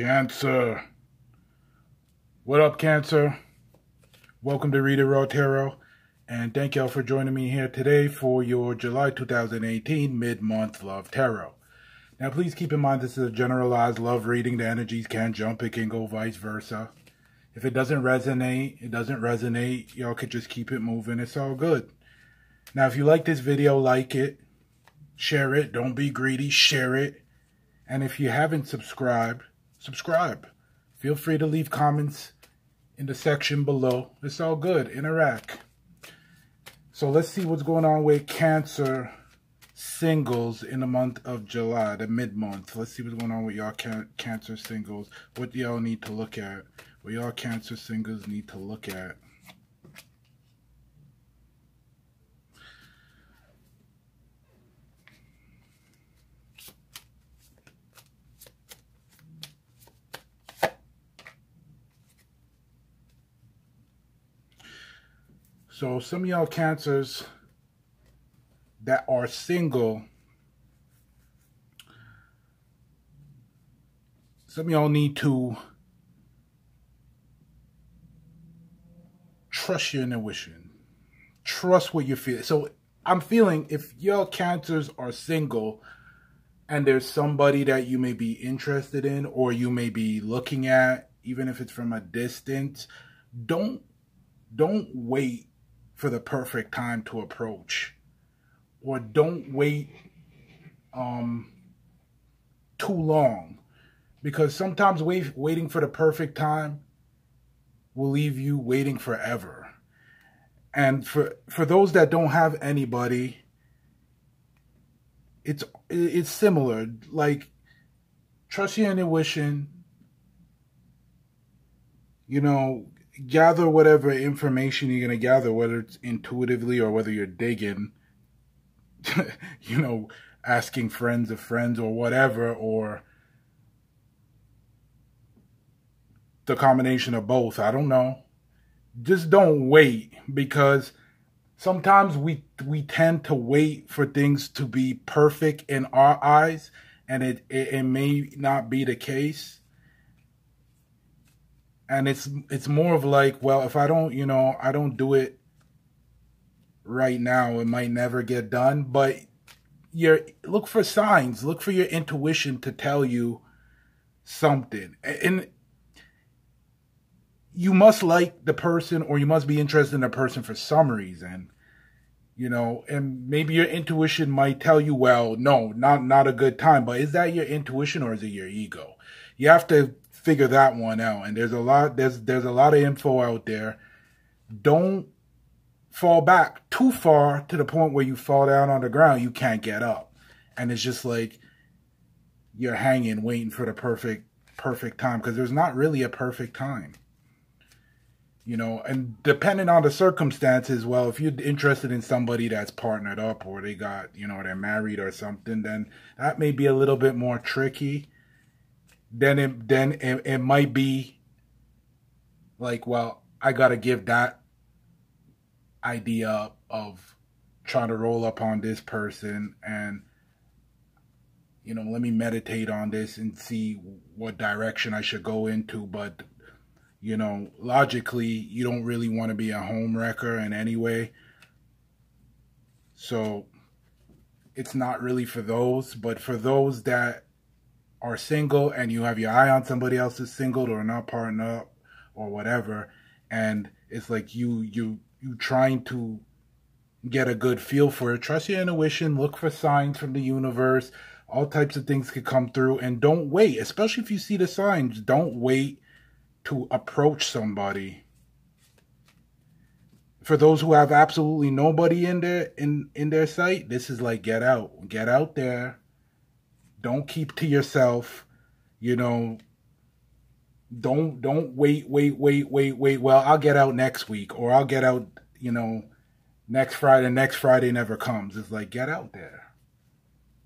Cancer. What up, Cancer? Welcome to Read It Raw Tarot, and thank y'all for joining me here today for your July 2018 mid-month love tarot. Now, please keep in mind this is a generalized love reading. The energies can jump. It can go vice versa. If it doesn't resonate, it doesn't resonate. Y'all could just keep it moving. It's all good. Now, if you like this video, like it, share it. Don't be greedy. Share it. And if you haven't subscribed, subscribe. Feel free to leave comments in the section below. It's all good. Interact. So let's see what's going on with Cancer singles in the month of July, the mid-month. Let's see what's going on with y'all Cancer singles. What y'all need to look at. What y'all Cancer singles need to look at. So some of y'all Cancers that are single, some of y'all need to trust your intuition. Trust what you feel. So I'm feeling if y'all Cancers are single and there's somebody that you may be interested in or you may be looking at, even if it's from a distance, don't wait for the perfect time to approach, or don't wait too long, because sometimes waiting for the perfect time will leave you waiting forever. And for those that don't have anybody, it's similar. Like, trust your intuition, you know, gather whatever information you're going to gather, whether it's intuitively or whether you're digging, you know, asking friends of friends or whatever, or the combination of both. I don't know. Just don't wait, because sometimes we tend to wait for things to be perfect in our eyes, and it may not be the case. And it's more of like, well, if I don't, you know, I don't do it right now, it might never get done. But look for signs, look for your intuition to tell you something. And you must like the person, or you must be interested in the person for some reason, you know. And maybe your intuition might tell you, well, no, not a good time. But is that your intuition, or is it your ego? You have to figure that one out. And there's a lot of info out there. Don't fall back too far to the point where you fall down on the ground, you can't get up, and it's just like you're hanging waiting for the perfect time, because there's not really a perfect time, you know. And depending on the circumstances, well, if you're interested in somebody that's partnered up, or they got, you know, they're married or something, then that may be a little bit more tricky. Then it might be like, well, I got to give that idea up of trying to roll up on this person, and, you know, let me meditate on this and see what direction I should go into. But, you know, logically, you don't really want to be a home wrecker in any way. So it's not really for those. But for those that are single and you have your eye on somebody else who's single or not partnered up or whatever, and it's like you trying to get a good feel for it, trust your intuition, look for signs from the universe. All types of things could come through, and don't wait, especially if you see the signs. Don't wait to approach somebody. For those who have absolutely nobody in their sight, this is like, get out there. Don't keep to yourself, you know. Don't wait. Well, I'll get out next week, or I'll get out, you know, next Friday. Next Friday never comes. It's like, get out there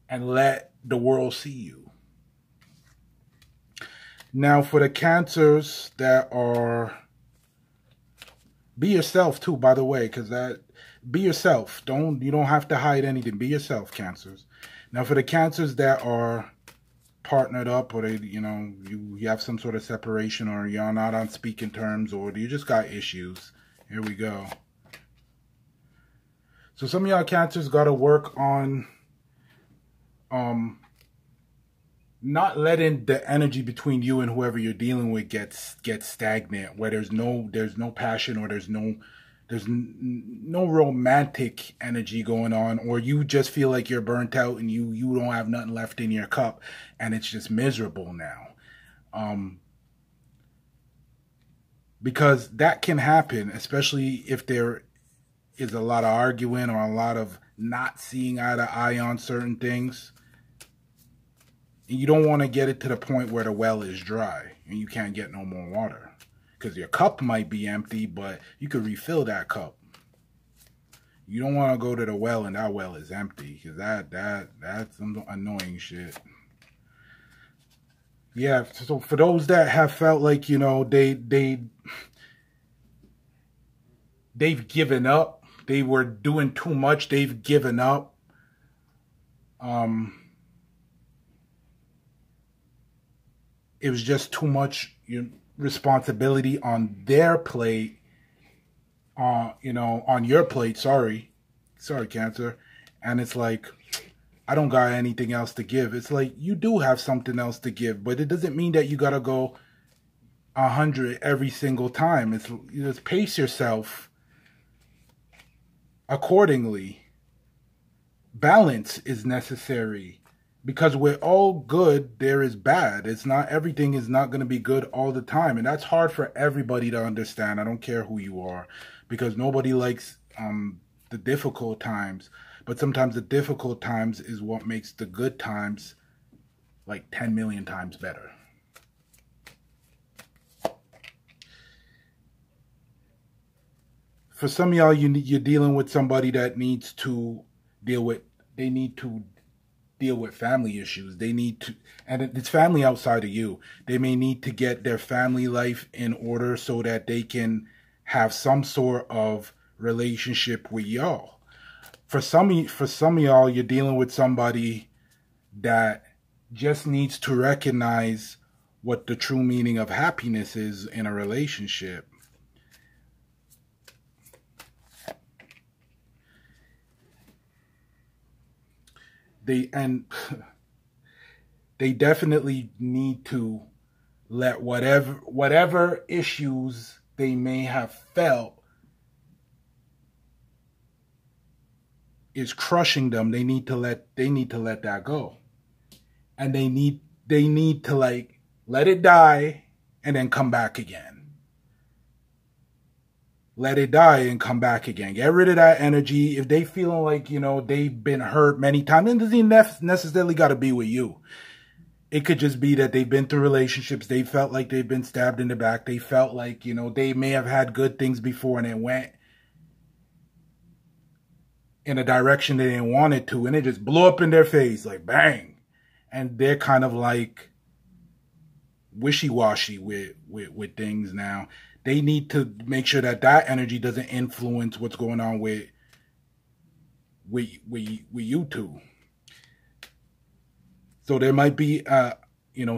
and let the world see you. Now, for the Cancers that are, be yourself too, by the way, because be yourself. You don't have to hide anything. Be yourself, Cancers. Now, for the Cancers that are partnered up, or they, you have some sort of separation, or you're not on speaking terms, or you just got issues. Here we go. So some of y'all Cancers got to work on not letting the energy between you and whoever you're dealing with get stagnant, where there's no passion, or there's no romantic energy going on, or you just feel like you're burnt out and you don't have nothing left in your cup and it's just miserable now. Because that can happen, especially if there is a lot of arguing or a lot of not seeing eye to eye on certain things. You don't want to get it to the point where the well is dry and you can't get no more water. Because your cup might be empty, but you could refill that cup. You don't want to go to the well and that well is empty, because that's some annoying shit. Yeah, so for those that have felt like, they've given up, they were doing too much, they've given up. It was just too much responsibility on their plate, on your plate, sorry Cancer. And it's like, I don't got anything else to give. It's like, you do have something else to give, but it doesn't mean that you gotta go 100 every single time. It's just pace yourself accordingly. Balance is necessary. Because we're all good, there is bad. Everything is not going to be good all the time. And that's hard for everybody to understand. I don't care who you are. Because nobody likes the difficult times. But sometimes the difficult times is what makes the good times like 10 million times better. For some of y'all, you're dealing with somebody that needs to deal with family issues. They need to, and it's family outside of you. They may need to get their family life in order so that they can have some sort of relationship with y'all. For some of y'all, you're dealing with somebody that just needs to recognize what the true meaning of happiness is in a relationship. They definitely need to let whatever issues they may have felt is crushing them. They need to let that go. And they need to like let it die and then come back again. Let it die and come back again. Get rid of that energy. If they feeling like, they've been hurt many times, it doesn't necessarily got to be with you. It could just be that they've been through relationships. They felt like they've been stabbed in the back. They felt like, they may have had good things before and it went in a direction they didn't want it to. And it just blew up in their face, like bang. And they're kind of like wishy-washy with things now. They need to make sure that energy doesn't influence what's going on with you two. So there might be,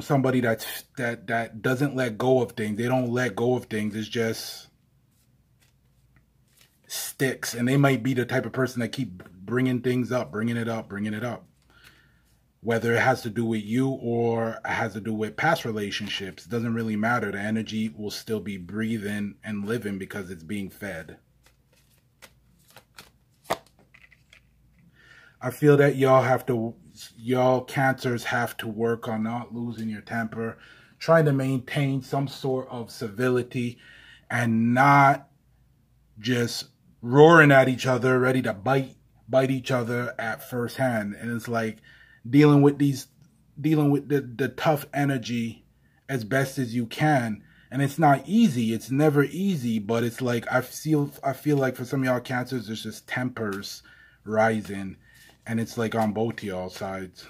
somebody that doesn't let go of things. They don't let go of things. It's just sticks. And they might be the type of person that keep bringing things up, bringing it up. Whether it has to do with you or it has to do with past relationships, it doesn't really matter. The energy will still be breathing and living because it's being fed. I feel that y'all Cancers have to work on not losing your temper, trying to maintain some sort of civility and not just roaring at each other, ready to bite each other at first hand. And it's like, dealing with the tough energy as best as you can. And it's not easy. It's never easy, but it's like I feel like for some of y'all Cancers, there's just tempers rising, and it's like on both y'all sides.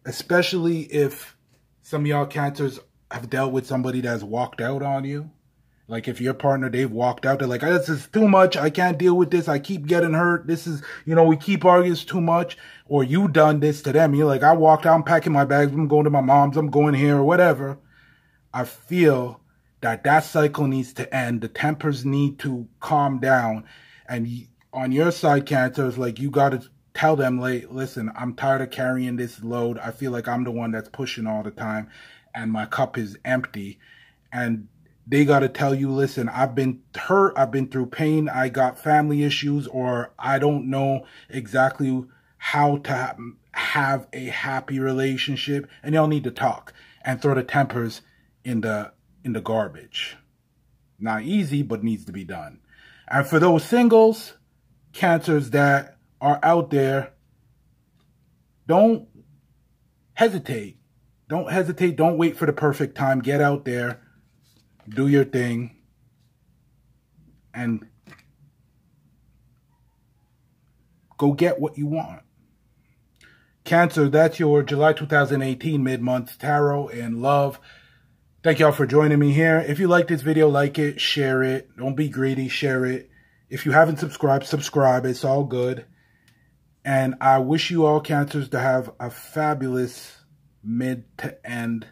Especially if some of y'all Cancers have dealt with somebody that's walked out on you. Like if your partner, they've walked out, they're like, this is too much. I can't deal with this. I keep getting hurt. This is, we keep arguing, it's too much. Or you done this to them. You're like, I walked out, I'm packing my bags. I'm going to my mom's. I'm going here or whatever. I feel that cycle needs to end. The tempers need to calm down. And on your side, Cancer, it's like you got to tell them, like, listen, I'm tired of carrying this load. I feel like I'm the one that's pushing all the time and my cup is empty. And they got to tell you, listen, I've been hurt. I've been through pain. I got family issues, or I don't know exactly how to have a happy relationship. And y'all need to talk and throw the tempers in the garbage. Not easy, but needs to be done. And for those singles, Cancers that are out there, don't hesitate. Don't hesitate. Don't wait for the perfect time. Get out there. Do your thing. And go get what you want. Cancer, that's your July 2018 mid-month tarot and love. Thank y'all for joining me here. If you like this video, like it, share it. Don't be greedy, share it. If you haven't subscribed, subscribe. It's all good. And I wish you all, Cancers, to have a fabulous mid to end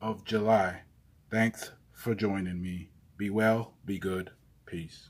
of July. Thanks for joining me. Be well, be good. Peace.